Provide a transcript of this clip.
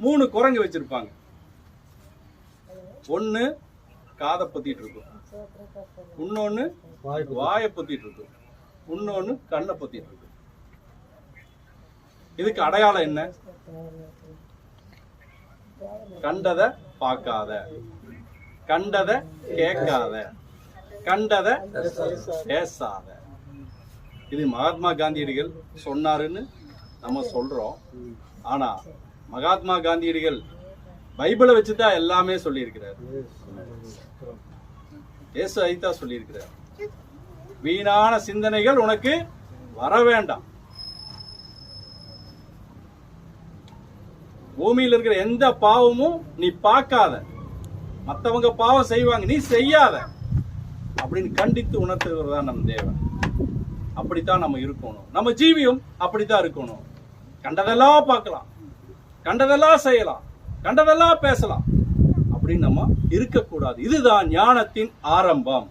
3 குரங்கு வச்சிருப்பாங்க. ஒன்னு காதை பொத்திட்டு இருக்கும், இன்னொன்னு வாயை பொத்திட்டு இருக்கும், இன்னொன்னு கண்ணை பொத்திட்டு இருக்கும். இதுக்கு அடையாளம் என்ன? கண்டத பார்க்காத, கண்டத கேட்காத, கண்டத பேசாத. இது மகாத்மா காந்தியடிகள் சொன்னாருன்னு நம்ம சொல்றோம். ஆனா மகாத்மா காந்தியடிகள் பைபிளை வச்சுதான் எல்லாமே சொல்லியிருக்கிறார். இயேசு ஐதான் சொல்லியிருக்கிறார், வீணான சிந்தனைகள் உனக்கு வர வேண்டாம். பூமியில் இருக்கிற எந்த பாவமும் நீ பார்க்காத, மற்றவங்க பாவம் செய்வாங்க நீ செய்யாத அப்படின்னு கண்டித்து உணர்த்துகிறதா நம் தேவன். அப்படித்தான் நம்ம இருக்கணும், நம்ம ஜீவியம் அப்படித்தான் இருக்கணும். கண்டதெல்லாம் பார்க்கலாம், கண்டதெல்லாம் செய்யலாம், கண்டதெல்லாம் பேசலாம் அப்படின்னு நம்ம இருக்கக்கூடாது. இதுதான் ஞானத்தின் ஆரம்பம்.